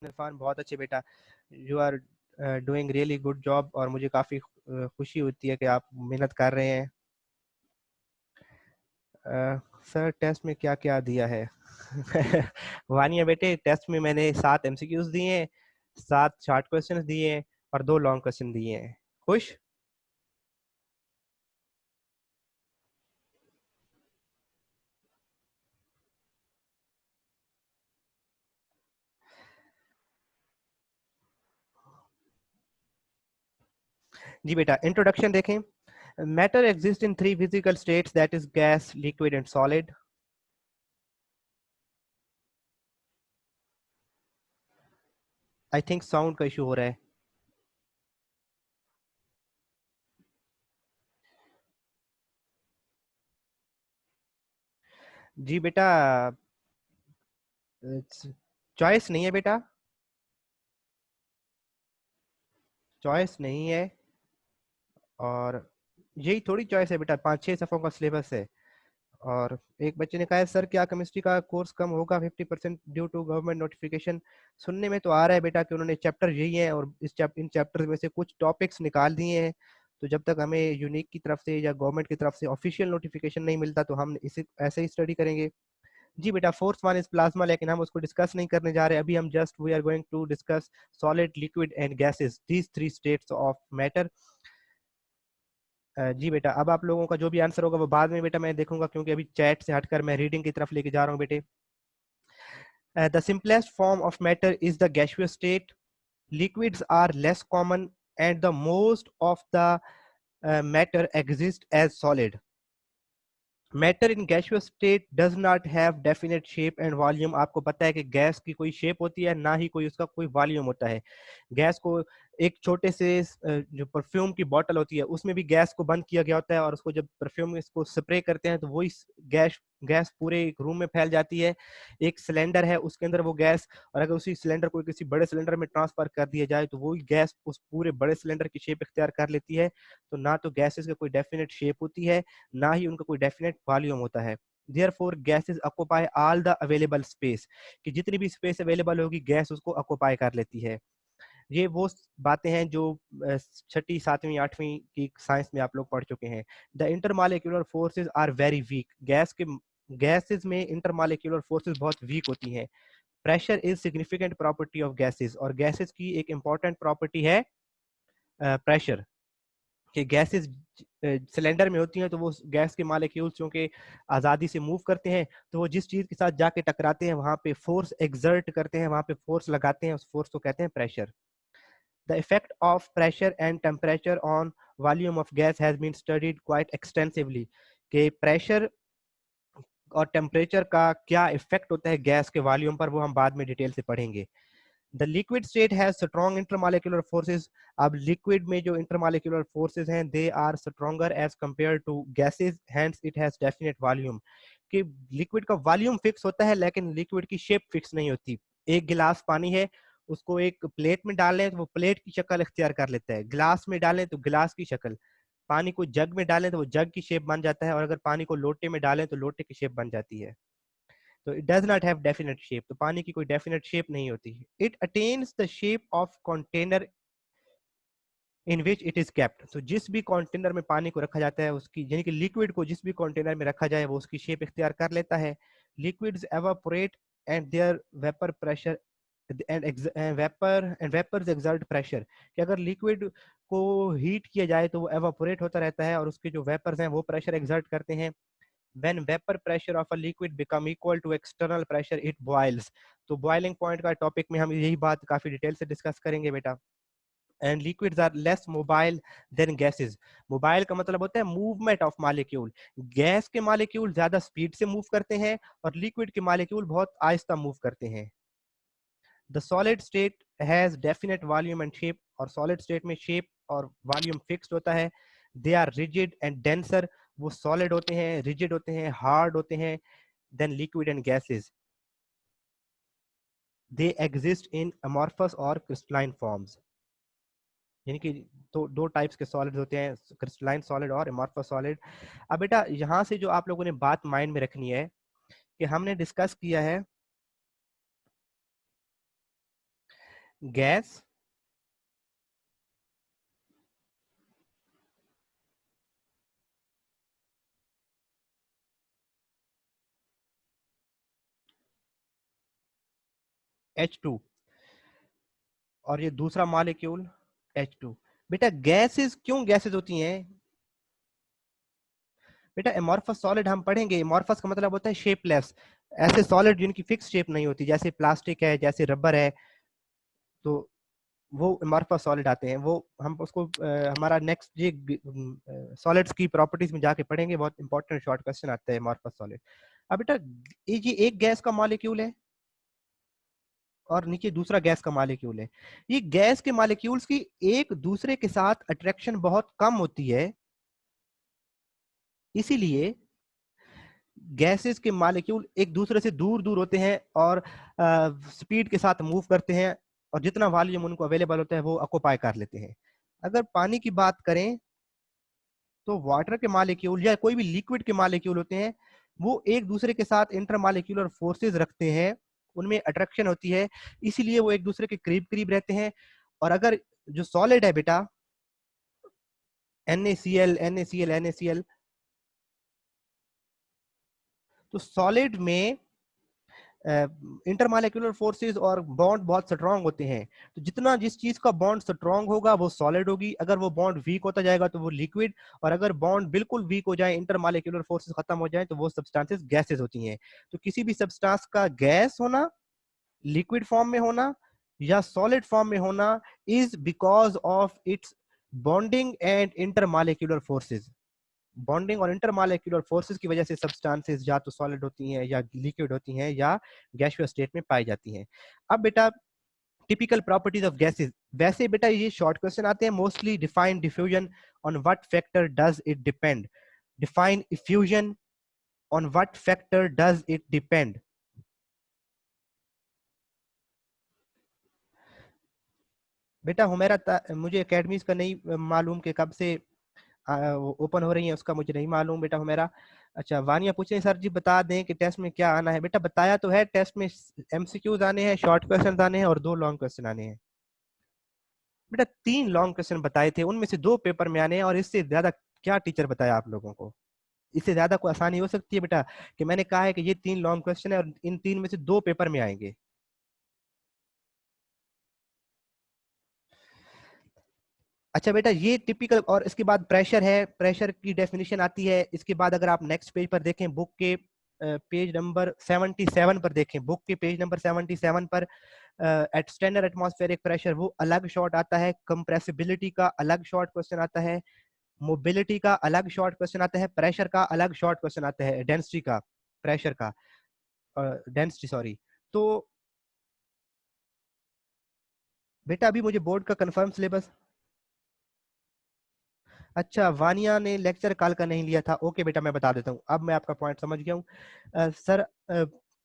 इरफान, बहुत अच्छे बेटा। You are doing really good job और मुझे काफ़ी खुशी होती है कि आप मेहनत कर रहे हैं। सर टेस्ट में क्या क्या दिया है? वानिया बेटे, टेस्ट में मैंने 7 एमसीक्यूज दिए हैं, 7 शॉर्ट क्वेश्चंस दिए हैं और 2 लॉन्ग क्वेश्चन दिए हैं। खुश? जी बेटा, इंट्रोडक्शन देखें। Matter exist in 3 physical states, that is gas, liquid and solid. I think sound का इशू हो रहा है। जी बेटा, चॉइस नहीं है बेटा, चॉइस नहीं है। और यही थोड़ी चॉइस है बेटा, 5-6 सफ़ों का सिलेबस है। और एक बच्चे ने कहा है सर क्या केमिस्ट्री का कोर्स कम होगा 50% ड्यू टू गवर्नमेंट नोटिफिकेशन? सुनने में तो आ रहा है बेटा कि उन्होंने चैप्टर यही है और इन चैप्टर में से कुछ टॉपिक्स निकाल दिए हैं। तो जब तक हमें यूनिक की तरफ से या गवर्नमेंट की तरफ से ऑफिशियल नोटिफिकेशन नहीं मिलता तो हम इसे ऐसे ही स्टडी करेंगे। जी बेटा, फोर्थ वन इज प्लाज्मा, लेकिन हम उसको डिस्कस नहीं करने जा रहे। अभी हम just we are going to discuss solid, liquid and gases, these 3 states of matter. जी बेटा, अब आप लोगों का जो भी आंसर होगा वो बाद में बेटा मैं देखूंगा, क्योंकि अभी चैट से हटकर मैं रीडिंग की तरफ लेके जा रहा हूँ बेटे। The simplest form of matter is the gaseous state, liquids are less common, and the most of the matter exists as solid. Matter in gaseous state does not have definite shape and volume. आपको पता है कि gas की कोई shape होती है, ना ही कोई उसका कोई वॉल्यूम होता है। गैस को एक छोटे से जो परफ्यूम की बोतल होती है उसमें भी गैस को बंद किया गया होता है, और उसको जब परफ्यूम इसको स्प्रे करते हैं तो वही गैस गैस पूरे एक रूम में फैल जाती है। एक सिलेंडर है, उसके अंदर वो गैस, और अगर उसी सिलेंडर को किसी बड़े सिलेंडर में ट्रांसफर कर दिया जाए तो वही गैस उस पूरे बड़े सिलेंडर की शेप इख्तियार कर लेती है। तो ना तो गैसेस की कोई डेफिनेट शेप होती है, ना ही उनका कोई डेफिनेट वॉल्यूम होता है। Therefore gases occupy all the available space, कि जितनी भी स्पेस अवेलेबल होगी गैस उसको ऑक्यूपाई कर लेती है। ये वो बातें हैं जो छठी, सातवीं, आठवीं की साइंस में आप लोग पढ़ चुके हैं। The intermolecular forces are very weak. Gases में इंटरमालिक्यूलर फोर्सेज बहुत वीक होती हैं। Pressure is significant property of gases, और गैसेस की एक इंपॉर्टेंट प्रॉपर्टी है प्रेशर। कि गैसेस सिलेंडर में होती हैं तो वो गैस के मालिक्यूल्स चूंकि आज़ादी से मूव करते हैं, तो वो जिस चीज़ के साथ जाके टकराते हैं वहां पे फोर्स एक्सर्ट करते हैं, वहां पे फोर्स लगाते हैं, उस फोर्स को कहते हैं pressure. The effect of pressure and temperature on volume of gas has been studied quite extensively. कि प्रेशर और टेम्परेचर का क्या इफेक्ट होता है गैस के वॉल्यूम पर, वो हम बाद में डिटेल से पढ़ेंगे। The liquid state has strong intermolecular forces. अब लिक्विड में जो इंटरमॉलिक्यूलर फोर्सेस हैं they are stronger as compare to gases, hence it has definite volume. कि लिक्विड का वॉल्यूम फिक्स होता है लेकिन लिक्विड की शेप फिक्स नहीं होती। एक गिलास पानी है, उसको एक प्लेट में डाल लें तो वो प्लेट की शक्ल इख्तियार कर लेता है, गिलास में डालें तो गिलास की शक्ल, पानी को जग में डालें तो वो जग की शेप बन जाता है, और अगर पानी को लोटे में डालें तो लोटे की शेप बन जाती है। तो it does not have definite shape, तो पानी की कोई डेफिनेट शेप नहीं होती। It attains the shape of container in which it is kept. तो जिस भी कंटेनर में पानी को रखा जाता है उसकी, यानी कि लिक्विड को जिस भी कंटेनर में रखा जाए वो उसकी शेप इख्तियार कर लेता है। Liquids evaporate and their vapour pressure and vapours exert pressure. कि अगर लिक्विड को हीट किया जाए तो वो एवापोरेट होता रहता है और उसके जो वेपर्स हैं वो प्रेशर एक्सर्ट करते हैं। when vapor pressure of a liquid become equal to external pressure it boils। तो बॉइलिंग पॉइंट का टॉपिक में हम यही बात काफी डिटेल से डिस्कस करेंगे बेटा। And liquids are less mobile than gases. Mobile का मतलब होता है मूवमेंट ऑफ मॉलिक्यूल। गैस के मॉलिक्यूल ज्यादा स्पीड से मूव करते हैं और लिक्विड के मॉलिक्यूल बहुत आहिस्ता मूव करते हैं। The solid state has definite volume and shape, और सॉलिड स्टेट में शेप और वॉल्यूम फिक्स्ड होता है। They are rigid and denser. वो सॉलिड होते हैं, रिजिड होते हैं, हार्ड होते हैं then liquid and gases. They exist in amorphous और क्रिस्टलाइन फॉर्म्स। यानी कि तो दो टाइप्स के सॉलिड्स होते हैं, क्रिस्टलाइन सॉलिड और अमॉर्फस सॉलिड। अब बेटा यहाँ से जो आप लोगों ने बात माइंड में रखनी है कि हमने डिस्कस किया है गैस, H2, और ये दूसरा मॉलिक्यूल H2। बेटा गैसेस क्यों गैसेस होती हैं? बेटा एमॉर्फस सॉलिड हम पढ़ेंगे, एमॉर्फस का मतलब होता है शेपलेस, ऐसे सॉलिड जिनकी फिक्स शेप नहीं होती, जैसे प्लास्टिक है, जैसे रबर है, तो वो एमॉर्फस सॉलिड आते हैं। वो हम उसको हमारा नेक्स्ट ये सॉलिड्स की प्रॉपर्टीज में जाके पढ़ेंगे, बहुत इंपॉर्टेंट शॉर्ट क्वेश्चन आता है एमॉर्फस सॉलिड। अब बेटा ये एक गैस का मॉलिक्यूल है और नीचे दूसरा गैस का मॉलिक्यूल है। ये गैस के मॉलिक्यूल्स की एक दूसरे के साथ अट्रैक्शन बहुत कम होती है, इसीलिए गैसेस के मॉलिक्यूल एक दूसरे से दूर दूर होते हैं और स्पीड के साथ मूव करते हैं, और जितना वॉल्यूम उनको अवेलेबल होता है वो ऑक्यूपाई कर लेते हैं। अगर पानी की बात करें तो वाटर के मॉलिक्यूल या कोई भी लिक्विड के मॉलिक्यूल होते हैं, वो एक दूसरे के साथ इंटरमॉलिक्यूलर फोर्सेस रखते हैं, उनमें अट्रैक्शन होती है, इसीलिए वो एक दूसरे के करीब करीब रहते हैं। और अगर जो सॉलिड है बेटा, NaCl NaCl NaCl, तो सॉलिड में इंटरमॉलिक्यूलर फोर्सेस और बॉन्ड बहुत स्ट्रांग होते हैं। तो जितना जिस चीज का बॉन्ड स्ट्रांग होगा वो सॉलिड होगी, अगर वो बॉन्ड वीक होता जाएगा तो वो लिक्विड, और अगर बॉन्ड बिल्कुल वीक हो जाए, इंटरमॉलिक्यूलर फोर्सेस खत्म हो जाए, तो वो सब्सटेंसेस गैसेस होती हैं। तो किसी भी सब्सटेंस का गैस होना, लिक्विड फॉर्म में होना या सॉलिड फॉर्म में होना, is because of its bonding and intermolecular forces. Bonding और इंटरमॉलिक्यूलर फोर्सेस की वजह से सब्सटेंसेस या तो सॉलिड होती हैं या लिक्विड होती हैं या गैसियस स्टेट में पाई जाती हैं। अब बेटा टिपिकल प्रॉपर्टीज ऑफ गैसेस, वैसे बेटा ये शॉर्ट क्वेश्चन आते हैं। Mostly define diffusion, on what factor does it depend? Define effusion, on what factor does it depend? बेटा हुमेरा मुझे एकेडमीज का नहीं मालूम कि कब से ओपन हो रही है, उसका मुझे नहीं मालूम बेटा हुमेरा। अच्छा वानिया पूछे सर जी बता दें कि टेस्ट में क्या आना है। बेटा बताया तो है, टेस्ट में MCQs आने हैं, शॉर्ट क्वेश्चन आने हैं और 2 लॉन्ग क्वेश्चन आने हैं। बेटा 3 लॉन्ग क्वेश्चन बताए थे, उनमें से 2 पेपर में आने हैं, और इससे ज्यादा क्या टीचर बताया आप लोगों को? इससे ज्यादा कोई आसानी हो सकती है बेटा कि मैंने कहा है कि ये 3 लॉन्ग क्वेश्चन है और इन 3 में से 2 पेपर में आएंगे। अच्छा बेटा ये टिपिकल, और इसके बाद प्रेशर है, प्रेशर की डेफिनेशन आती है। इसके बाद अगर आप नेक्स्ट पेज पर देखें, बुक के पेज नंबर 77 पर देखें, बुक के पेज नंबर 77 पर एट स्टैंडर्ड एटमॉस्फेरिक प्रेशर वो अलग शॉर्ट आता है, कंप्रेसिबिलिटी का अलग शॉर्ट क्वेश्चन आता है, मोबिलिटी का अलग शॉर्ट क्वेश्चन आता है, प्रेशर का अलग शॉर्ट क्वेश्चन आता है, डेंसिटी का, प्रेशर का, डेंसिटी सॉरी। तो बेटा अभी मुझे बोर्ड का कंफर्म सिलेबस, अच्छा वानिया ने लेक्चर कल का नहीं लिया था, ओके बेटा मैं बता देता हूँ, अब मैं आपका पॉइंट समझ गया हूँ। सर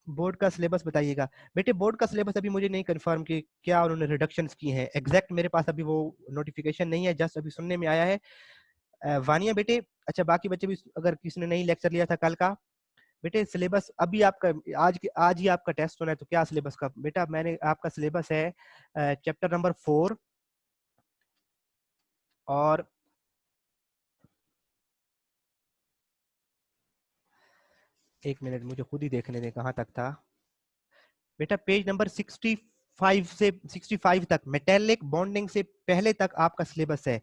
बोर्ड का सिलेबस बताइएगा। बेटे बोर्ड का सिलेबस अभी मुझे नहीं कंफर्म कि क्या उन्होंने रिडक्शंस की हैं, एग्जैक्ट मेरे पास अभी वो नोटिफिकेशन नहीं है, जस्ट अभी सुनने में आया है। वानिया बेटे, अच्छा बाकी बच्चे भी अगर किसी ने नहीं लेक्चर लिया था कल का, बेटे सिलेबस अभी आपका आज ही आपका टेस्ट होना है, तो क्या सिलेबस का? बेटा मैंने आपका सिलेबस है चैप्टर नंबर 4, और एक मिनट मुझे खुद ही देखने दें कहाँ तक था। बेटा पेज नंबर 65 से 65 तक मेटेलिक बॉन्डिंग से पहले तक आपका सिलेबस है।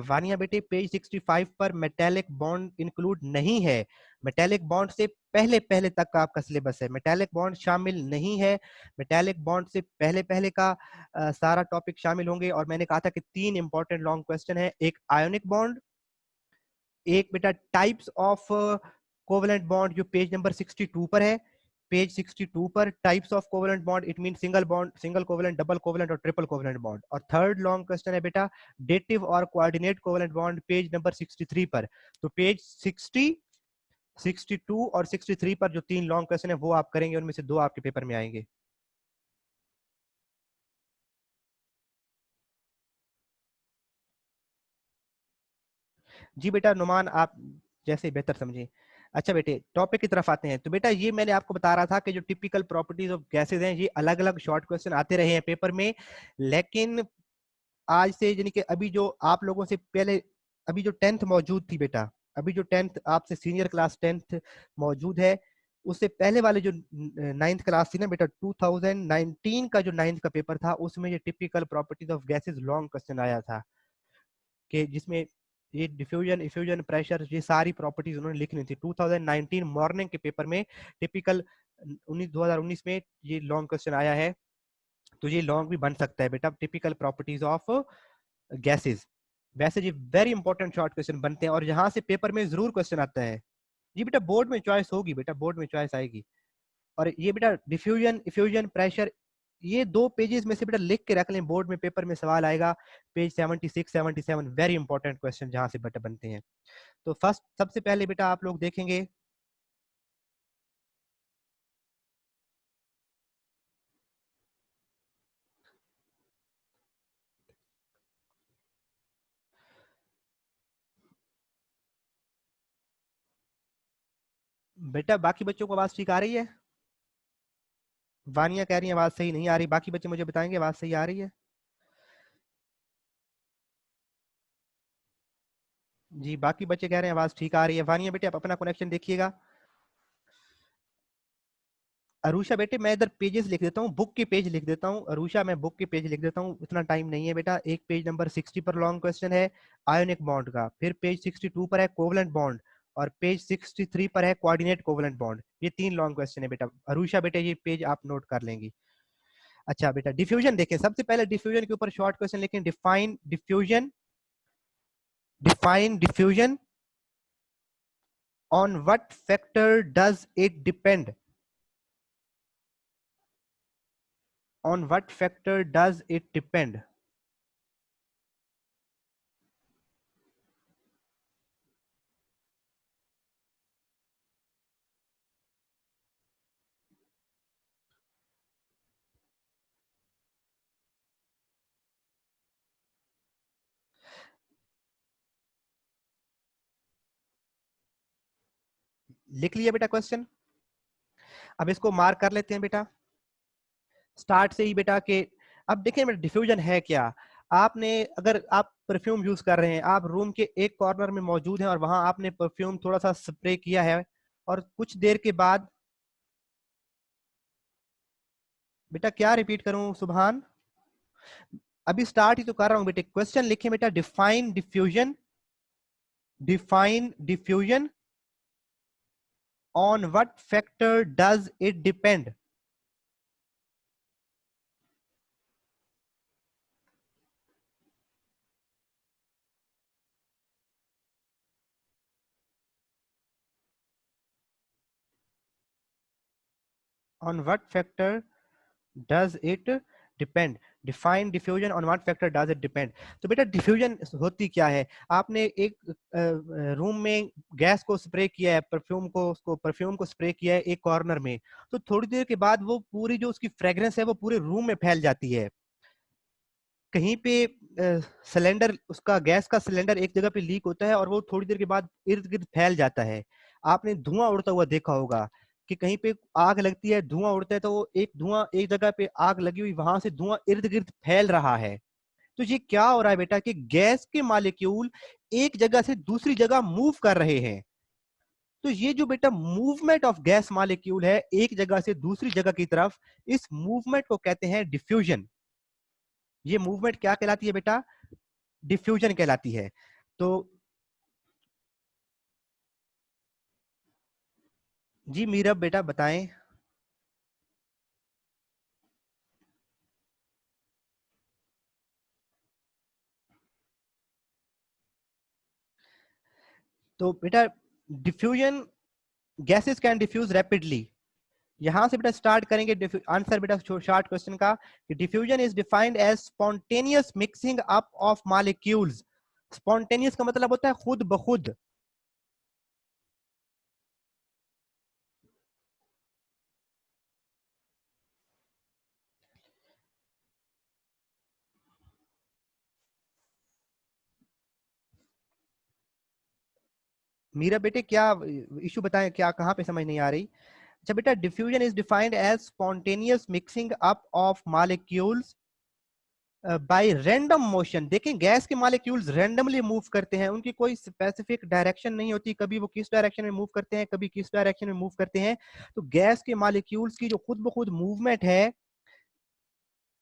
वानिया बेटे पेज 65 पर मेटेलिक बॉन्ड इंक्लूड नहीं है, मेटेलिक बॉन्ड से पहले पहले तक का आपका सिलेबस है, मेटेलिक बॉन्ड शामिल नहीं है। मेटेलिक बॉन्ड से पहले पहले का सारा टॉपिक शामिल होंगे। और मैंने कहा था कि 3 इंपॉर्टेंट लॉन्ग क्वेश्चन है, एक आयोनिक बॉन्ड, एक बेटा टाइप्स ऑफ कोवेलेंट बॉन्ड जो पेज नंबर 62 पर है, पेज 62 पर types of covalent bond, it mean single bond, single covalent, double covalent और ट्रिपल कोवेलेंट बॉन्ड। और थर्ड लॉन्ग क्वेश्चन है बेटा डेटिव और coordinate covalent bond, page number 63 पर। तो पेज 60, 62 और 63 पर जो 3 लॉन्ग क्वेश्चन है वो आप करेंगे, उनमें से 2 आपके पेपर में आएंगे। जी बेटा नुमान आप जैसे बेहतर समझें। अच्छा बेटे, टॉपिक की तरफ आते हैं। तो बेटा ये मैंने आपको बता रहा था कि जो टिपिकल प्रॉपर्टीज ऑफ गैसेज हैं, ये अलग अलग शॉर्ट क्वेश्चन आते रहे हैं पेपर में। लेकिन आज से यानी कि अभी जो आप लोगों से पहले, अभी जो 10th मौजूद थी बेटा, अभी जो 10th आपसे सीनियर क्लास 10th मौजूद है, उससे पहले वाले जो 9th क्लास थी ना बेटा, 2019 का जो 9th का पेपर था, उसमें ये typical properties of gases long question आया था, कि जिसमें ये डिफ्यूजन, इफ्यूजन, प्रेशर, ये सारी प्रॉपर्टीज उन्होंने लिखनी थी 2019 मॉर्निंग के पेपर में। टिपिकल 2019 में ये लॉन्ग क्वेश्चन आया है, तो ये लॉन्ग भी बन सकता है बेटा, टिपिकल प्रॉपर्टीज ऑफ गैसेस। वैसे ये वेरी इंपॉर्टेंट शॉर्ट क्वेश्चन बनते हैं और यहाँ से पेपर में जरूर क्वेश्चन आता है। ये बेटा बोर्ड में चॉइस होगी, बेटा बोर्ड में चॉइस आएगी। और ये बेटा डिफ्यूजन, इफ्यूजन, प्रेशर, ये 2 पेजेस में से बेटा लिख के रख लें, बोर्ड में पेपर में सवाल आएगा, पेज 76 77, वेरी इंपॉर्टेंट क्वेश्चन जहां से बेटा बनते हैं। तो फर्स्ट, सबसे पहले बेटा आप लोग देखेंगे, बेटा बाकी बच्चों को आवाज ठीक आ रही है? वानिया कह रही है आवाज सही नहीं आ रही, बाकी बच्चे मुझे बताएंगे आवाज सही आ रही है? जी, बाकी बच्चे कह रहे हैं आवाज ठीक आ रही है। वानिया बेटे आप अपना कनेक्शन देखिएगा। अरुषा बेटे मैं इधर पेजेस लिख देता हूँ, बुक के पेज लिख देता हूँ। अरुषा मैं बुक के पेज लिख देता हूँ, इतना टाइम नहीं है बेटा। एक पेज नंबर 60 पर लॉन्ग क्वेश्चन है आयोनिक बॉन्ड का, फिर पेज 62 पर है कोवलेंट बॉन्ड, और पेज 63 पर है कोऑर्डिनेट कोवलेंट बॉन्ड। ये 3 लॉन्ग क्वेश्चन है बेटा। अरुषा बेटे ये पेज आप नोट कर लेंगी। अच्छा बेटा डिफ्यूजन देखें, सबसे पहले डिफ्यूजन के ऊपर शॉर्ट क्वेश्चन लिखें। Define diffusion, define diffusion, on what factor does it depend, on what factor does it depend. लिख लिया बेटा क्वेश्चन? अब इसको मार्क कर लेते हैं बेटा स्टार्ट से ही बेटा के। अब देखिए बेटा डिफ्यूजन है क्या। आपने, अगर आप परफ्यूम यूज कर रहे हैं, आप रूम के एक कॉर्नर में मौजूद हैं और वहां आपने परफ्यूम थोड़ा सा स्प्रे किया है, और कुछ देर के बाद, बेटा क्या रिपीट करूं सुभान, अभी स्टार्ट ही तो कर रहा हूं बेटे। क्वेश्चन लिखे बेटा, define diffusion, define diffusion, on what factor does it depend. On what factor does it depend, define diffusion, on what factor does it depend. तो बेटा डिफ्यूजन होती क्या है। आपने एक रूम में गैस को स्प्रे किया है, परफ्यूम को, उसको परफ्यूम को स्प्रे किया है एक कॉर्नर में, तो थोड़ी देर के बाद वो पूरी जो उसकी फ्रेग्रेंस है वो पूरे रूम में फैल जाती है। कहीं पे सिलेंडर, उसका गैस का सिलेंडर एक जगह पे लीक होता है और वो थोड़ी देर के बाद इर्द गिर्द फैल जाता है। आपने धुआं उड़ता हुआ देखा होगा कि कहीं पे आग लगती है, धुआं उड़ता है, तो वो एक धुआं, एक जगह पे आग लगी हुई, वहां से धुआं इर्द गिर्द फैल रहा है। तो ये क्या हो रहा है बेटा कि गैस के मॉलिक्यूल एक जगह से दूसरी जगह मूव कर रहे हैं। तो ये जो बेटा मूवमेंट ऑफ गैस मॉलिक्यूल है एक जगह से दूसरी जगह की तरफ, इस मूवमेंट को कहते हैं डिफ्यूजन। ये मूवमेंट क्या कहलाती है बेटा? डिफ्यूजन कहलाती है। तो जी मीरब बेटा बताएं। तो बेटा diffusion, gases can diffuse rapidly. यहां से बेटा स्टार्ट करेंगे आंसर बेटा शॉर्ट क्वेश्चन का, कि diffusion is defined as spontaneous mixing up of molecules. Spontaneous का मतलब होता है खुद ब खुद। मीरा बेटे क्या इशू बताएं, क्या कहाँ पे समझ नहीं आ रही? अच्छा बेटा, diffusion is defined as spontaneous mixing up of molecules by random motion. देखें, गैस के मॉलिक्यूल्स रैंडमली मूव करते हैं, उनकी कोई स्पेसिफिक डायरेक्शन नहीं होती, कभी वो किस डायरेक्शन में मूव करते हैं, कभी किस डायरेक्शन में मूव करते हैं। तो गैस के मॉलिक्यूल्स की जो खुद ब खुद मूवमेंट है,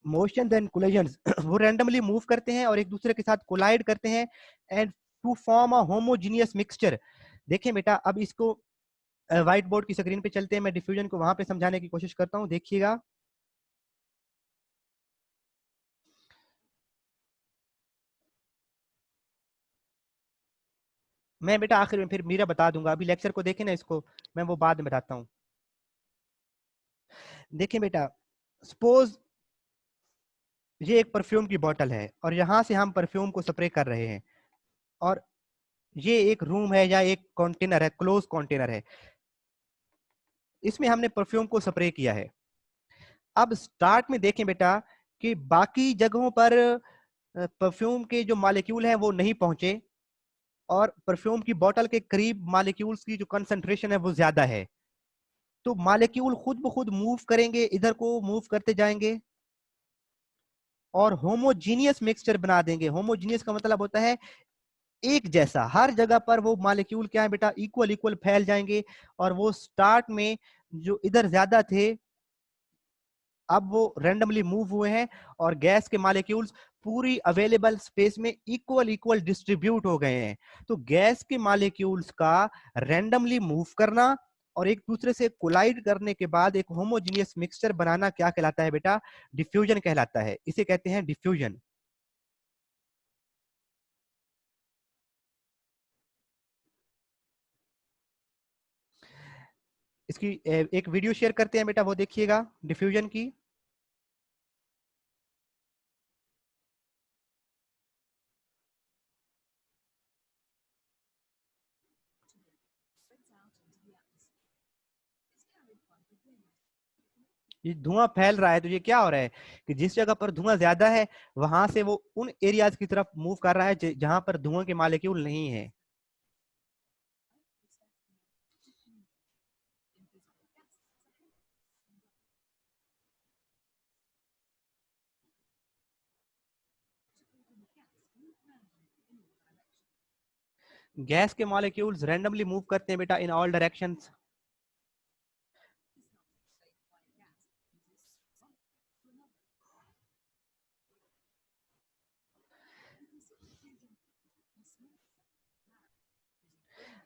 मोशन देन कोलिजन्स वो रैंडमली मूव करते हैं और एक दूसरे के साथ कोलाइड करते हैं and to form a homogeneous mixture. देखें बेटा, अब इसको व्हाइट बोर्ड की स्क्रीन पे चलते हैं, मैं डिफ्यूजन को वहां पे समझाने की कोशिश करता हूं, देखिएगा। मैं बेटा आखिर में फिर मीरा बता दूंगा, अभी लेक्चर को देखें ना इसको, मैं वो बाद में बताता हूँ। देखिए बेटा, सपोज ये एक परफ्यूम की बोतल है और यहां से हम परफ्यूम को स्प्रे कर रहे हैं, और ये एक रूम है या एक कंटेनर है, क्लोज कंटेनर है, इसमें हमने परफ्यूम को स्प्रे किया है। अब स्टार्ट में देखें बेटा कि बाकी जगहों पर परफ्यूम के जो मॉलिक्यूल हैं वो नहीं पहुंचे, और परफ्यूम की बोतल के करीब मॉलिक्यूल्स की जो कंसंट्रेशन है वो ज्यादा है। तो मॉलिक्यूल खुद ब खुद मूव करेंगे, इधर को मूव करते जाएंगे और होमोजीनियस मिक्सचर बना देंगे। होमोजीनियस का मतलब होता है एक जैसा, हर जगह पर वो मॉलिक्यूल क्या है बेटा, इक्वल इक्वल फैल जाएंगे, और वो स्टार्ट में जो इधर ज्यादा थे अब वो रैंडमली मूव हुए हैं, और गैस के मॉलिक्यूल्स पूरी अवेलेबल स्पेस में इक्वल इक्वल डिस्ट्रीब्यूट हो गए हैं। तो गैस के मॉलिक्यूल्स का रैंडमली मूव करना और एक दूसरे से कोलाइड करने के बाद एक होमोजीनियस मिक्सचर बनाना क्या कहलाता है बेटा? डिफ्यूजन कहलाता है, इसे कहते हैं डिफ्यूजन। इसकी एक वीडियो शेयर करते हैं बेटा, वो देखिएगा डिफ्यूजन की। ये धुआं फैल रहा है, तो ये क्या हो रहा है कि जिस जगह पर धुआं ज्यादा है वहां से वो उन एरियाज की तरफ मूव कर रहा है जहां पर धुआं के मॉलिक्यूल नहीं है। गैस के मॉलिक्यूल्स रैंडमली मूव करते हैं बेटा इन ऑल डायरेक्शंस।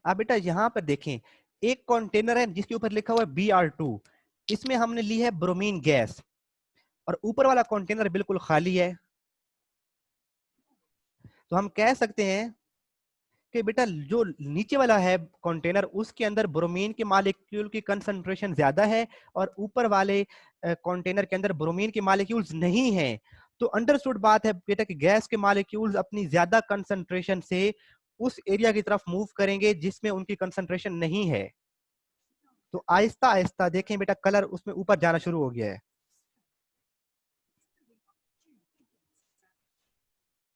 अब बेटा यहां पर देखें, एक कंटेनर है जिसके ऊपर लिखा हुआ है Br2, इसमें हमने ली है ब्रोमीन गैस, और ऊपर वाला कंटेनर बिल्कुल खाली है। तो हम कह सकते हैं कि बेटा जो नीचे वाला है कंटेनर, उसके अंदर ब्रोमीन के मॉलिक्यूल की कंसंट्रेशन ज्यादा है, और ऊपर वाले कंटेनर के अंदर ब्रोमीन के मॉलिक्यूल्स नहीं है। तो अंडरस्टूड बात है बेटा कि गैस के मॉलिक्यूल्स अपनी ज्यादा कंसंट्रेशन से उस एरिया की तरफ मूव करेंगे जिसमें उनकी कंसंट्रेशन नहीं है। तो आहिस्ता आहिस्ता देखें बेटा, कलर उसमें ऊपर जाना शुरू हो गया है।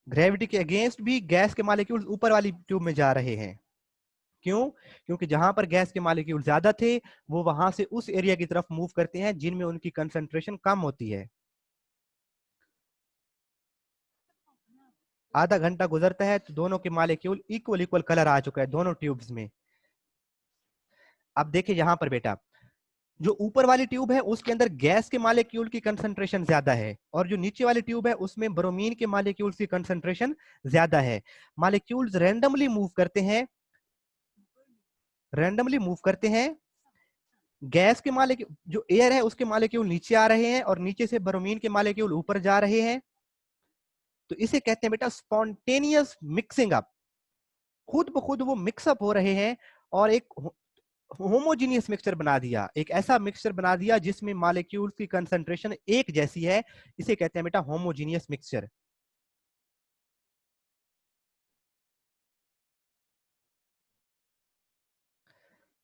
ग्रेविटी के अगेंस्ट भी गैस के मॉलिक्यूल्स ऊपर वाली ट्यूब में जा रहे हैं। क्यों? क्योंकि जहां पर गैस के मॉलिक्यूल ज्यादा थे वो वहां से उस एरिया की तरफ मूव करते हैं जिनमें उनकी कंसंट्रेशन कम होती है। आधा घंटा गुजरता है तो दोनों के मॉलिक्यूल इक्वल इक्वल कलर आ चुका है दोनों ट्यूब्स में। अब देखिए यहां पर बेटा, जो ऊपर वाली ट्यूब है उसके अंदर गैस के मॉलिक्यूल की कंसंट्रेशन ज्यादा है, और जो नीचे वाली ट्यूब है उसमें ब्रोमीन के मॉलिक्यूल्स की कंसंट्रेशन ज्यादा है। मॉलिक्यूल्स रैंडमली मूव करते हैं, रैंडमली मूव करते हैं। गैस के मॉलिक्यूल जो एयर है उसके मॉलिक्यूल नीचे आ रहे हैं, और नीचे से ब्रोमीन के मॉलिक्यूल ऊपर जा रहे हैं। तो इसे कहते हैं बेटा स्पॉन्टेनियस मिक्सिंग अप। खुद ब खुद वो मिक्सअप हो रहे हैं और एक होमोजीनियस मिक्सचर बना दिया, एक ऐसा मिक्सचर बना दिया जिसमें मॉलिक्यूल्स की कंसंट्रेशन एक जैसी है। इसे कहते हैं बेटा होमोजीनियस मिक्सचर।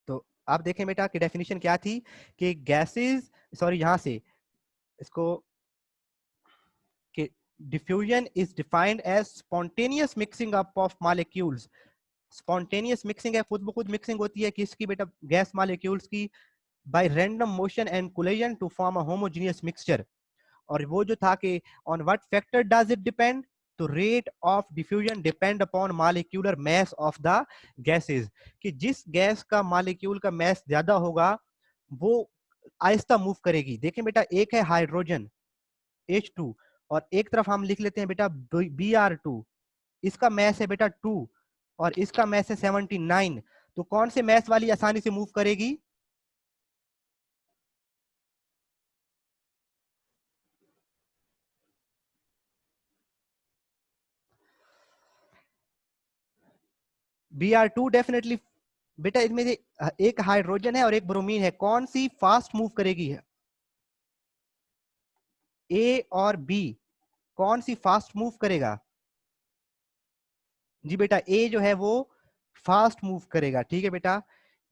तो आप देखें बेटा कि डेफिनेशन क्या थी कि गैसेस, सॉरी यहां से इसको, कि diffusion is defined as spontaneous mixing up of molecules spontaneous mixing है, खुद ब खुद मिक्सिंग होती है किसकी बेटा, गैस मॉलिक्यूल्स की, by random motion and collision to form a homogeneous mixture. और वो जो था कि on what factor does it depend, तो rate of diffusion depend upon molecular mass of the gases, कि जिस गैस का मॉलिक्यूल का मास ज्यादा होगा वो आहिस्ता मूव करेगी। देखें बेटा, एक है हाइड्रोजन H2 और एक तरफ हम लिख लेते हैं बेटा Br2, इसका मैस है बेटा 2 और इसका मैस है 79, तो कौन से मैस वाली आसानी से मूव करेगी? Br2 डेफिनेटली बेटा, इसमें से एक हाइड्रोजन है और एक ब्रोमीन है, कौन सी फास्ट मूव करेगी? है ए और बी, कौन सी फास्ट मूव करेगा? जी बेटा, ए जो है वो फास्ट मूव करेगा। ठीक है बेटा,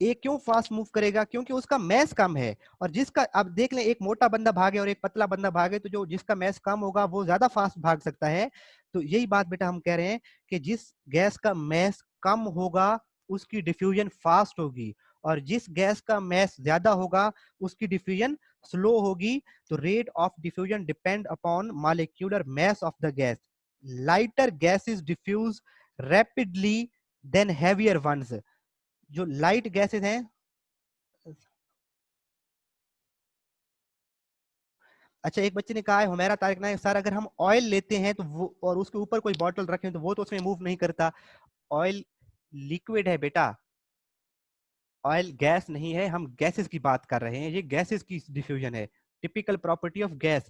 ए क्यों फास्ट मूव करेगा? क्योंकि उसका मैस कम है। और जिसका, अब देख लें, एक मोटा बंदा भागे और एक पतला बंदा भागे, तो जो जिसका मैस कम होगा वो ज्यादा फास्ट भाग सकता है। तो यही बात बेटा हम कह रहे हैं कि जिस गैस का मैस कम होगा उसकी डिफ्यूजन फास्ट होगी, और जिस गैस का मैस ज्यादा होगा उसकी डिफ्यूजन स्लो होगी। तो rate of diffusion depend upon molecular mass of the gas. Lighter gases diffuse rapidly than heavier ones. जो लाइट गैसेस हैं, अच्छा एक बच्चे ने कहा है, हुमैरा तारिक नायक, सर अगर हम ऑयल लेते हैं तो वो, और उसके ऊपर कोई बॉटल रखें तो वो तो उसमें मूव नहीं करता। ऑयल लिक्विड है बेटा, ऑयल गैस नहीं है, हम गैसेस की बात कर रहे हैं, ये गैसेस की डिफ्यूजन है। Typical property of gas.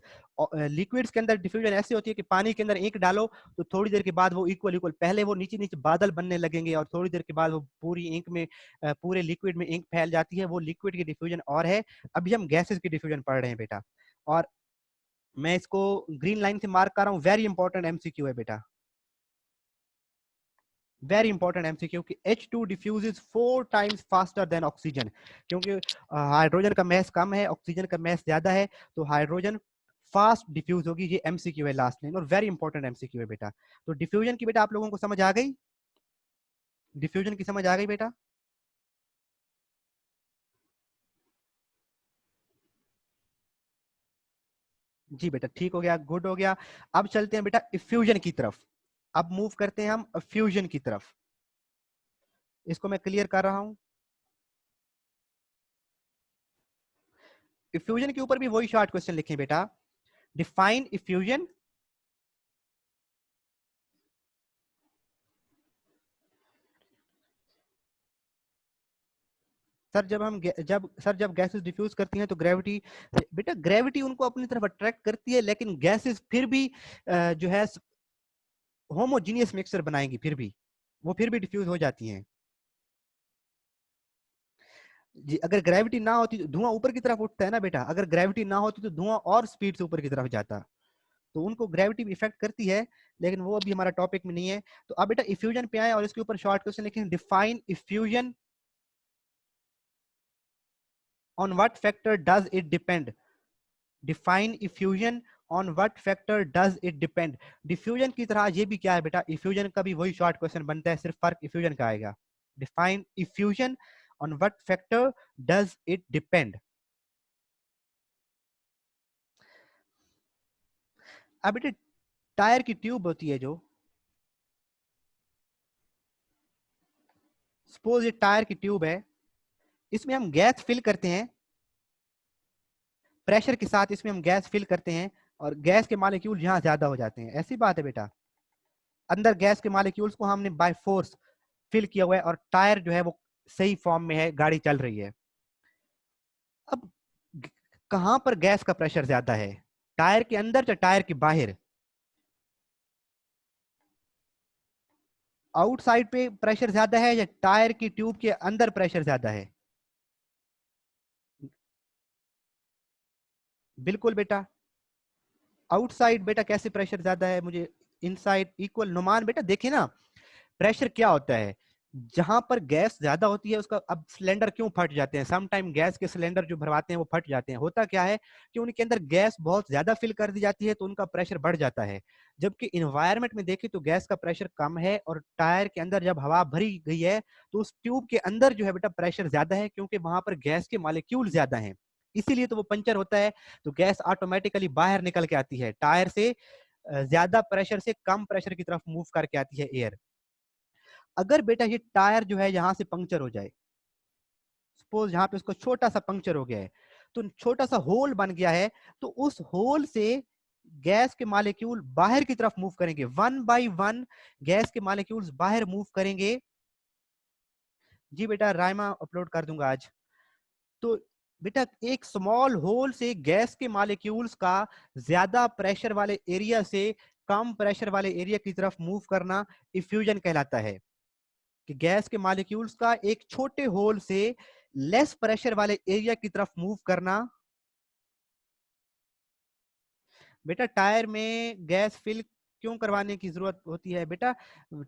Liquids के अंदर डिफ्यूजन ऐसी होती है कि पानी के अंदर इंक डालो तो थोड़ी देर के बाद वो इक्वल इक्वल, पहले वो नीचे नीचे बादल बनने लगेंगे और थोड़ी देर के बाद वो पूरी इंक में, पूरे लिक्विड में इंक फैल जाती है। वो लिक्विड की डिफ्यूजन और है। अभी हम गैसेस की डिफ्यूजन पढ़ रहे हैं बेटा, और मैं इसको ग्रीन लाइन से मार्क कर रहा हूँ, वेरी इंपॉर्टेंट एमसीक्यू है बेटा, वेरी इंपॉर्टेंट एमसीक्यू, कि H2 diffuses 4 times faster than oxygen. क्योंकि हाइड्रोजन का मैस कम है, ऑक्सीजन का मैस ज्यादा है, तो हाइड्रोजन फास्ट डिफ्यूज होगी। ये एमसीक्यू है लास्ट लाइन, और वेरी इंपॉर्टेंट एमसीक्यू है बेटा। तो डिफ्यूजन की बेटा आप लोगों को समझ आ गई? डिफ्यूजन की समझ आ गई बेटा? जी बेटा, ठीक हो गया, गुड हो गया। अब चलते हैं बेटा इफ्यूजन की तरफ। अब मूव करते हैं हम फ्यूजन की तरफ। इसको मैं क्लियर कर रहा हूं। इफ्यूजन के ऊपर भी वही शॉर्ट क्वेश्चन लिखें बेटा। Define effusion. सर जब हम जब गैसेस डिफ्यूज करती हैं तो ग्रेविटी, बेटा ग्रेविटी उनको अपनी तरफ अट्रैक्ट करती है, लेकिन गैसेस फिर भी जो है होमोजीनियस मिक्सचर बनाएंगी, फिर भी वो फिर भी डिफ्यूज हो जाती हैं। जी, अगर ग्रेविटी ना होती तो धुआं ऊपर की तरफ उठता है ना बेटा, अगर ग्रेविटी ना होती तो धुआं और स्पीड से ऊपर की तरफ जाता। तो उनको ग्रेविटी भी इफेक्ट करती है, लेकिन वो अभी हमारा टॉपिक में नहीं है। तो अब बेटा इफ्यूजन पे आए और इसके ऊपर शॉर्ट क्वेश्चन लिखें। Define effusion, on what factor does it depend? Define effusion, on what factor does it depend? Diffusion की तरह ये भी क्या है बेटा, इफ्यूजन का भी वही शॉर्ट क्वेश्चन बनता है, सिर्फ फर्क इफ्यूजन का आएगा। Define effusion, on what factor does it depend? अब बेटे टायर की ट्यूब होती है जो, सपोज ये टायर की ट्यूब है, इसमें हम गैस फिल करते हैं, प्रेशर के साथ इसमें हम गैस फिल करते हैं, और गैस के मॉलिक्यूल यहाँ ज्यादा हो जाते हैं, ऐसी बात है बेटा। अंदर गैस के मॉलिक्यूल्स को हमने बाय फोर्स फिल किया हुआ है, और टायर जो है वो सही फॉर्म में है, गाड़ी चल रही है। अब कहां पर गैस का प्रेशर ज्यादा है, टायर के अंदर या टायर के बाहर? आउटसाइड पे प्रेशर ज्यादा है या टायर की ट्यूब के अंदर प्रेशर ज्यादा है? बिल्कुल बेटा, आउटसाइड बेटा कैसे प्रेशर ज्यादा है? मुझे इनसाइड इक्वल। नुमान बेटा देखिए ना, प्रेशर क्या होता है, जहां पर गैस ज्यादा होती है उसका, अब सिलेंडर क्यों फट जाते हैं, सम टाइम गैस के सिलेंडर जो भरवाते हैं वो फट जाते हैं, होता क्या है कि उनके अंदर गैस बहुत ज्यादा फिल कर दी जाती है तो उनका प्रेशर बढ़ जाता है। जबकि इन्वायरमेंट में देखें तो गैस का प्रेशर कम है, और टायर के अंदर जब हवा भरी गई है तो उस ट्यूब के अंदर जो है बेटा प्रेशर ज्यादा है, क्योंकि वहां पर गैस के मॉलिक्यूल ज्यादा हैं, इसीलिए तो वो पंचर होता है। तो गैस ऑटोमेटिकली बाहर निकल के आती है, टायर से ज्यादा प्रेशर से कम प्रेशर की तरफ मूव करके आती है एयर। अगर बेटा ये टायर जो है यहां से पंक्चर हो जाए, सपोज यहाँ पे उसको छोटा सा पंक्चर हो गया है, तो छोटा सा होल बन गया है, तो उस होल से गैस के मॉलिक्यूल बाहर की तरफ मूव करेंगे, वन बाय वन गैस के मॉलिक्यूल्स बाहर मूव करेंगे। जी बेटा राइमा अपलोड कर दूंगा आज। तो बेटा एक स्मॉल होल से गैस के मॉलिक्यूल्स का ज्यादा प्रेशर वाले एरिया से कम प्रेशर वाले एरिया की तरफ मूव करना इफ्यूजन कहलाता है। कि गैस के मॉलिक्यूल्स का एक छोटे होल से लेस प्रेशर वाले एरिया की तरफ मूव करना। बेटा टायर में गैस फिल क्यों करवाने की जरूरत होती है बेटा?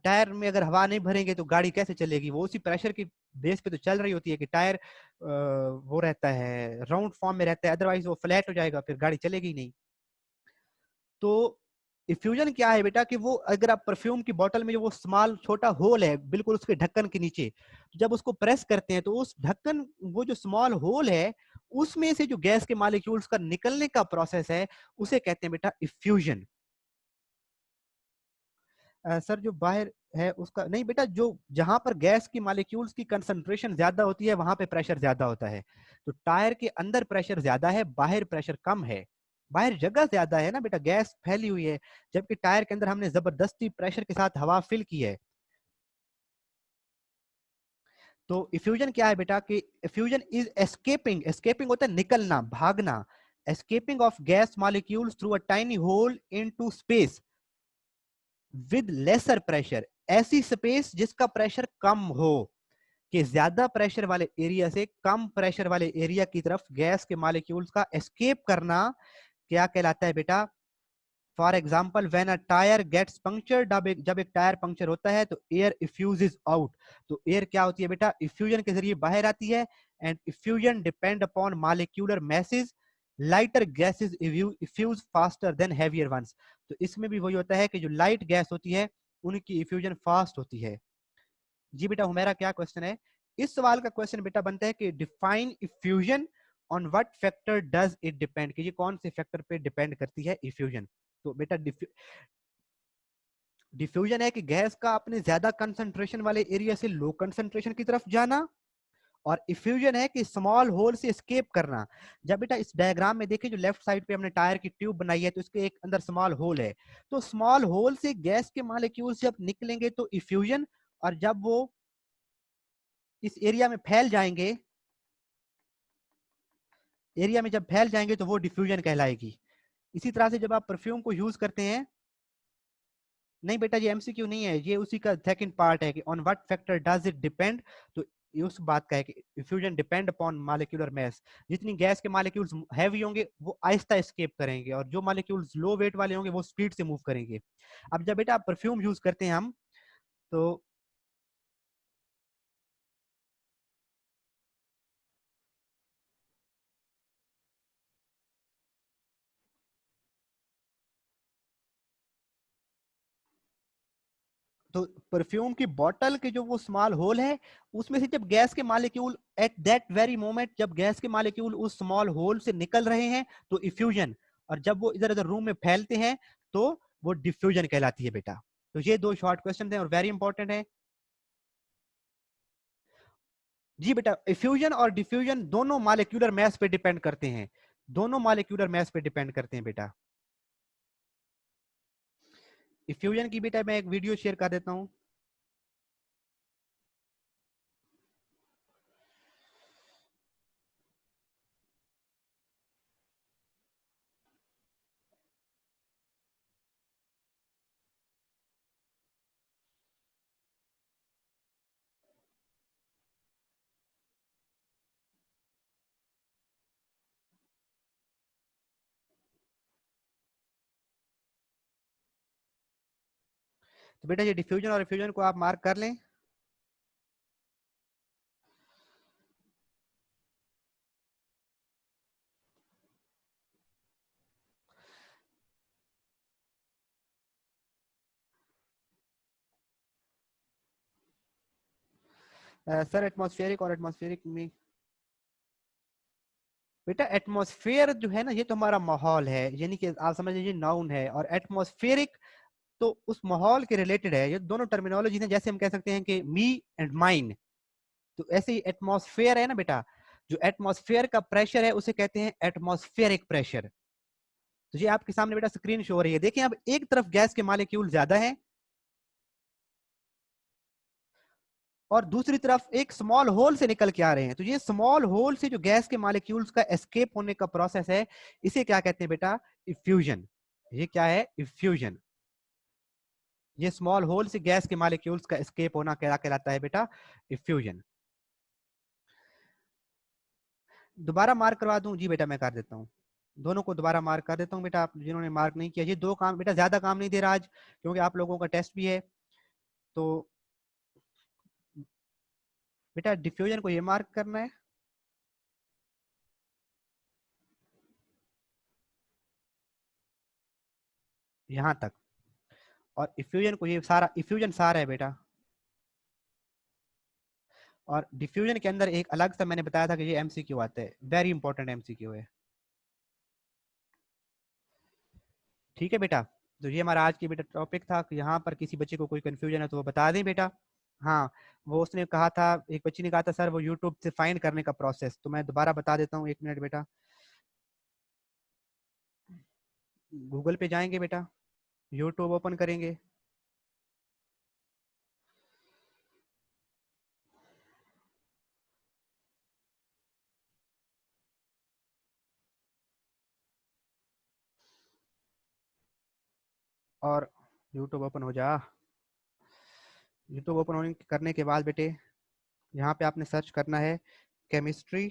टायर में अगर हवा नहीं भरेंगे तो गाड़ी कैसे चलेगी? वो उसी प्रेशर की बेस पे तो चल रही होती है कि टायर वो रहता है राउंड फॉर्म में रहता है, अदरवाइज वो फ्लैट हो जाएगा, फिर गाड़ी चलेगी नहीं। तो इफ्यूजन क्या है बेटा कि वो अगर आप परफ्यूम की बोतल में जो वो स्मॉल छोटा होल है बिल्कुल उसके ढक्कन के नीचे, तो जब उसको प्रेस करते हैं तो उस ढक्कन, वो जो स्मॉल होल है उसमें से जो गैस के मॉलिक्यूल्स का निकलने का प्रोसेस है उसे कहते हैं बेटा इफ्यूजन। सर जो बाहर है उसका नहीं बेटा, जो जहां पर गैस की मॉलिक्यूल्स की कंसंट्रेशन ज्यादा होती है वहां पे प्रेशर ज्यादा होता है। तो टायर के अंदर प्रेशर ज्यादा है, बाहर प्रेशर कम है। बाहर जगह ज्यादा है ना बेटा, गैस फैली हुई है, जबकि टायर के अंदर हमने जबरदस्ती प्रेशर के साथ हवा फिल की है। तो इफ्यूजन क्या है बेटा कि इफ्यूजन इज एस्केपिंग, एस्केपिंग होता है निकलना, भागना, escaping of gas molecules through a tiny hole into space with lesser pressure, ऐसी स्पेस जिसका प्रेशर कम हो, कि ज्यादा प्रेशर वाले एरिया से कम प्रेशर वाले एरिया की तरफ गैस के मॉलिक्यूल्स का एस्केप करना क्या कहलाता है बेटा? For example when a tyre gets puncture, जब एक टायर पंक्चर होता है तो एयर इफ्यूजेस आउट। तो एयर क्या होती है बेटा? इफ्यूजन के जरिए बाहर आती है। And effusion depend upon molecular masses, lighter gases effuse faster than heavier ones. तो इसमें भी वही होता है कि जो लाइट गैस होती है उनकी इफ्यूजन फास्ट होती है। जी बेटा हुमेरा क्या क्वेश्चन है? इस सवाल का क्वेश्चन बेटा बनता है कि define effusion, on what factor does it depend, कि ये कौन से फैक्टर पे डिपेंड करती है इफ्यूजन? तो बेटा डिफ्यूजन है कि गैस का अपने ज्यादा कंसंट्रेशन वाले एरिया से लो कंसंट्रेशन की तरफ जाना, और इफ्यूजन है कि स्मॉल होल से एस्केप करना। जब बेटा इस डायग्राम में देखिए जो लेफ्ट साइड पे हमने टायर की ट्यूब बनाई है तो इसके एक अंदर स्मॉल होल है, तो स्मॉल होल से गैस के मॉलिक्यूल्स जब निकलेंगे तो इफ्यूजन, और जब वो इस एरिया में फैल जाएंगे, एरिया में जब फैल जाएंगे तो वो डिफ्यूजन कहलाएगी। इसी तरह से जब आप परफ्यूम को यूज करते हैं, नहीं बेटा ये एमसीक्यू नहीं है, ये उसी का सेकंड पार्ट है कि on what factor does it depend. तो ये उस बात का है कि इफ्यूजन डिपेंड अपॉन मॉलिक्यूलर मास, जितनी गैस के मॉलिक्यूल्स हैवी होंगे वो आहिस्ता एस्केप करेंगे, और जो मॉलिक्यूल्स लो वेट वाले होंगे वो स्पीड से मूव करेंगे। अब जब बेटा परफ्यूम यूज करते हैं हम, तो तो परफ्यूम की बोतल के जो वो स्मॉल होल है उसमें से जब गैस के molecule at that very moment, जब गैस के मॉलिक्यूल उस स्मॉल होल से निकल रहे हैं तो इफ्यूजन, और जब वो इधर उधर रूम में फैलते हैं तो वो डिफ्यूजन कहलाती है बेटा। तो ये दो शॉर्ट क्वेश्चन थे और वेरी इंपॉर्टेंट है। जी बेटा इफ्यूजन और डिफ्यूजन दोनों मॉलिक्यूलर मास पे डिपेंड करते हैं, दोनों मॉलिक्यूलर मास पे डिपेंड करते हैं बेटा। इफ्यूजन की बेटा मैं एक वीडियो शेयर कर देता हूं। तो बेटा ये डिफ्यूजन और इफ्यूजन को आप मार्क कर लें। सर एटमॉस्फेरिक और एटमॉस्फेरिक में बेटा एटमॉस्फेयर जो है ना ये तो हमारा माहौल है, यानी कि आप समझ लीजिए नाउन है, और एटमॉस्फेरिक तो उस माहौल के रिलेटेड है। ये दोनों टर्मिनोलॉजी है, जैसे हम कह सकते हैं कि मी एंड माइन, तो ऐसे ही एटमॉस्फेयर है ना बेटा, जो एटमॉस्फेयर का प्रेशर है उसे कहते हैं एटमॉस्फेरिक प्रेशर। तो ये आपके सामने बेटा स्क्रीन शो हो रही है, देखिए अब एक तरफ गैस के मॉलिक्यूल ज्यादा है और दूसरी तरफ एक स्मॉल होल से निकल के आ रहे हैं। तो ये स्मॉल होल से जो गैस के मॉलिक्यूल्स का एस्केप होने का प्रोसेस है, इसे क्या कहते हैं बेटा? इफ्यूजन। ये क्या है? इफ्यूजन। ये स्मॉल होल से गैस के मॉलिक्यूल्स का एस्केप होना क्या कहलाता है बेटा? इफ्यूजन। दोबारा मार्क करवा दूं? जी बेटा मैं कर देता हूँ, दोनों को दोबारा मार्क कर देता हूँ बेटा। आप जिन्होंने मार्क नहीं किया, ये दो काम बेटा, ज्यादा काम नहीं दे रहा आज क्योंकि आप लोगों का टेस्ट भी है। तो बेटा डिफ्यूजन को ये मार्क करना है, यहां तक, और इफ्यूजन को ये सारा, इफ्यूजन सारा है बेटा। और डिफ्यूजन के अंदर एक अलग सा मैंने बताया था कि ये एमसीक्यू आता है, वेरी इंपॉर्टेंट एमसीक्यू है। ठीक है बेटा, तो ये हमारा आज की बेटा टॉपिक था कि यहाँ पर किसी बच्चे को कोई कंफ्यूजन है तो वो बता दें बेटा। हाँ, वो उसने कहा था, एक बच्ची ने कहा था सर वो यूट्यूब से फाइंड करने का प्रोसेस, तो मैं दोबारा बता देता हूँ, एक मिनट बेटा। गूगल पे जाएंगे बेटा, यूट्यूब ओपन करेंगे, और यूट्यूब ओपन हो जा। यूट्यूब ओपन होने करने के बाद बेटे यहाँ पे आपने सर्च करना है chemistry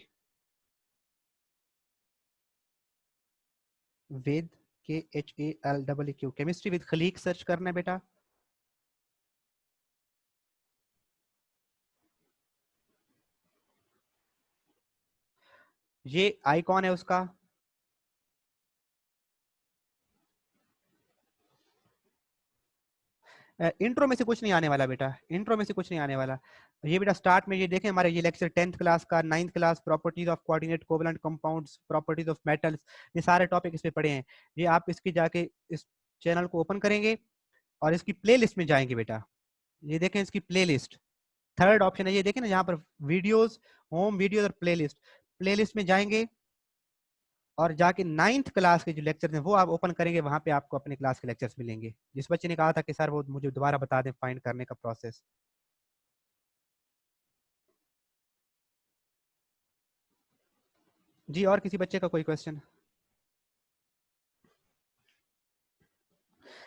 with, KHALEEQ, chemistry with Khaleeq search करना है बेटा। ये आइकॉन है उसका, इंट्रो में से कुछ नहीं आने वाला बेटा, इंट्रो में से कुछ नहीं आने वाला। ये बेटा स्टार्ट में ये देखें, हमारे ये लेक्चर 10th क्लास का, 9th class, properties of coordinate covalent compounds, properties of metals, ये सारे टॉपिक इस पे पढ़े हैं। ये आप इसकी जाके इस चैनल को ओपन करेंगे और इसकी प्लेलिस्ट में जाएंगे बेटा। ये देखें इसकी प्लेलिस्ट, थर्ड ऑप्शन है, ये देखें ना यहाँ पर वीडियोस, होम वीडियोस और प्लेलिस्ट। प्लेलिस्ट में जाएंगे और जाके 9th क्लास के जो लेक्चर हैं वो आप ओपन करेंगे, वहां पे आपको अपने क्लास के लेक्चर्स मिलेंगे। जिस बच्चे ने कहा था कि सर वो मुझे दोबारा बता दें फाइंड करने का प्रोसेस। जी, और किसी बच्चे का कोई क्वेश्चन?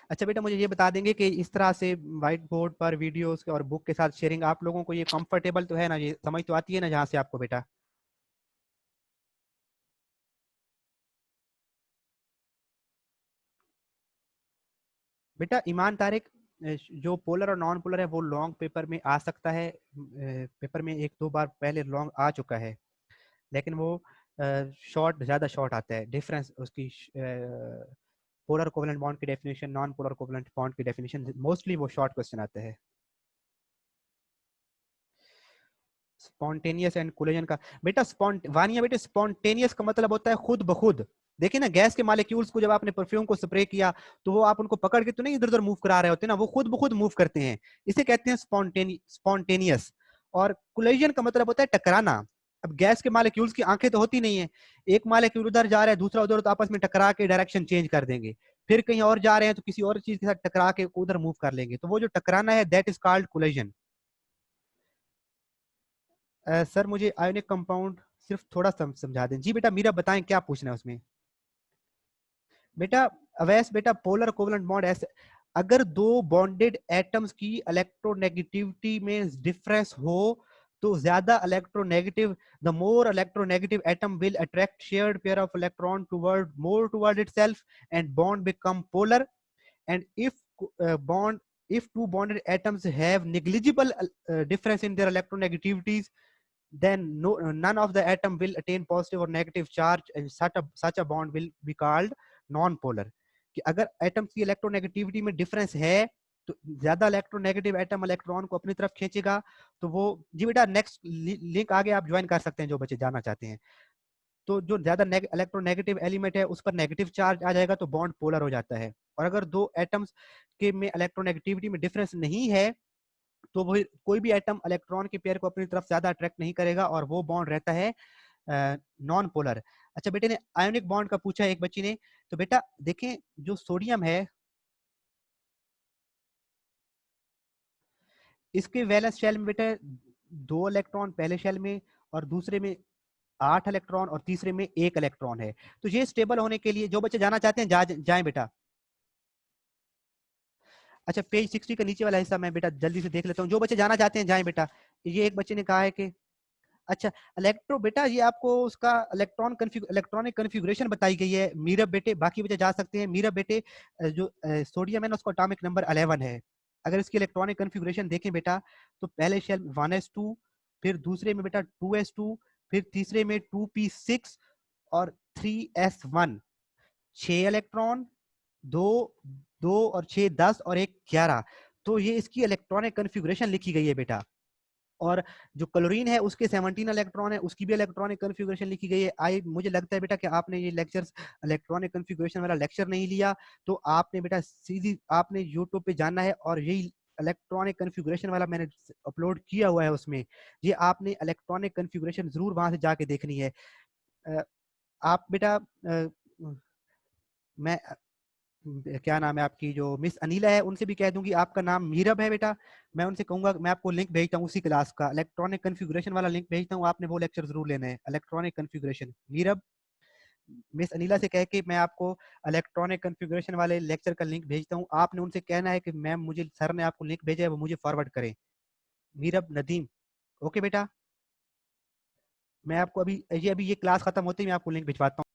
अच्छा बेटा मुझे ये बता देंगे कि इस तरह से व्हाइट बोर्ड पर वीडियोस और बुक के साथ शेयरिंग आप लोगों को ये कंफर्टेबल तो है ना, ये समझ तो आती है ना जहाँ से आपको बेटा? बेटा ईमान तारिक, जो पोलर और नॉन पोलर है वो लॉन्ग पेपर में आ सकता है, पेपर में एक दो बार पहले लॉन्ग आ चुका है, लेकिन वो शॉर्ट, ज़्यादा शॉर्ट आता है डिफरेंस उसकी। पोलर कोवलेंट बॉन्ड की definition, non polar covalent bond की डेफिनेशन, मोस्टली वो शॉर्ट क्वेश्चन आते हैं। स्पॉन्टेनियस एंड कोलिजन का बेटा, वानिया बेटे स्पॉन्टेनियस का मतलब होता है खुद ब खुद। देखिए ना, गैस के मॉलिक्यूल्स को जब आपने परफ्यूम को स्प्रे किया तो वो आप उनको पकड़ के तो नहीं इधर उधर मूव करा रहे होते ना, वो खुद ब खुद मूव करते हैं, इसे कहते हैं स्पॉन्टेनियस। और कोलिजन का मतलब होता है टकराना। अब गैस के मॉलिक्यूल्स की आंखें तो होती नहीं है, एक मॉलिक्यूल उधर जा रहा है दूसरा उधर, तो आपस में टकरा के डायरेक्शन चेंज कर देंगे, फिर कहीं और जा रहे हैं तो किसी और चीज के साथ टकरा के उधर मूव कर लेंगे, तो वो जो टकराना है that is called collision. Sir मुझे आयोनिक कंपाउंड सिर्फ थोड़ा समझा दें। जी बेटा मीरा बताएं क्या पूछना है उसमें। बेटा अवैस बेटा, पोलर कोवलेंट बॉन्ड ऐसे, अगर दो बॉन्डेड एटम्स की इलेक्ट्रोनेगेटिविटी में डिफरेंस हो तो ज्यादा electronegative, the more electronegative atom will attract shared pair of electron toward more toward itself and bond become polar. and bond if two bonded atoms have negligible difference in their electronegativities, then none of the atom will attain positive or negative charge, and such a bond will be called non polar। कि अगर atoms की electronegativity में difference है तो ज्यादा electronegative atom electron को अपनी तरफ खींचेगा, तो वो, जी बेटा नेक्स्ट लिंक आगे आप ज्वाइन कर सकते हैं जो बच्चे जाना चाहते हैं। तो जो ज्यादा इलेक्ट्रोनेगेटिव एलिमेंट है उस पर नेगेटिव चार्ज आ जाएगा तो बॉन्ड पोलर हो जाता है। और अगर दो एटम्स के में इलेक्ट्रोनेगेटिविटी में डिफरेंस नहीं है तो वो कोई भी एटम इलेक्ट्रॉन के पेयर को अपनी तरफ ज्यादा अट्रैक्ट नहीं करेगा और वो बॉन्ड रहता है नॉन पोलर। अच्छा बेटे ने आयोनिक बॉन्ड का पूछा है एक बच्ची ने, तो बेटा देखें जो सोडियम है इसके वैलेंस शेल में बेटा 2 इलेक्ट्रॉन पहले शेल में और दूसरे में 8 इलेक्ट्रॉन और तीसरे में 1 इलेक्ट्रॉन है। तो ये स्टेबल होने के लिए जो बच्चे जाना चाहते हैं जाएं बेटा। अच्छा पेज 60 का नीचे वाला हिस्सा मैं बेटा जल्दी से देख लेता हूँ, जो बच्चे जाना चाहते हैं जाएं बेटा। ये एक बच्चे ने कहा है कि अच्छा इलेक्ट्रो बेटा ये आपको उसका इलेक्ट्रॉनिक कन्फिगुरेशन बताई गई है मीरब बेटे, बाकी बच्चे जा सकते हैं। मीरब बेटे जो सोडियम है ना उसका एटॉमिक नंबर 11 है। अगर इसकी इलेक्ट्रॉनिक कन्फिगुरेशन देखें बेटा तो पहले शेल 1s2, फिर दूसरे में बेटा 2s2, फिर तीसरे में 2p6 और 3s1, 6 इलेक्ट्रॉन, दो दो और 6 10 और 1 11। तो ये इसकी इलेक्ट्रॉनिक कन्फिगुरेशन लिखी गई है बेटा। और जो क्लोरीन है उसके 17 इलेक्ट्रॉन है, उसकी भी इलेक्ट्रॉनिक कन्फिगुरेशन लिखी गई है। आई मुझे लगता है बेटा कि आपने ये लेक्चर्स इलेक्ट्रॉनिक कन्फिगुरेशन वाला लेक्चर नहीं लिया, तो आपने बेटा सीधी आपने यूट्यूब पे जाना है और यही इलेक्ट्रॉनिक कन्फिगुरेशन वाला मैंने अपलोड किया हुआ है उसमें, ये आपने इलेक्ट्रॉनिक कन्फिगुरेशन जरूर वहां से जाके देखनी है। आप बेटा मैं क्या नाम है आपकी जो मिस अनिला है उनसे भी कह दूंगी आपका नाम मीरब है बेटा, मैं उनसे कहूंगा मैं आपको लिंक भेजता हूँ उसी क्लास का, इलेक्ट्रॉनिक कन्फिगुरेशन वाला लिंक भेजता हूँ, आपने वो लेक्चर जरूर लेना है electronic configuration. Meerab miss Anila से कह के मैं आपको इलेक्ट्रॉनिक कन्फिगुरेशन वाले लेक्चर का लिंक भेजता हूँ, आपने उनसे कहना है कि मैम मुझे सर ने आपको लिंक भेजा है वो मुझे फॉरवर्ड करें। मीरब नदीम, ओके बेटा। मैं आपको अभी ये क्लास खत्म होते ही मैं आपको लिंक भिजवाता हूँ।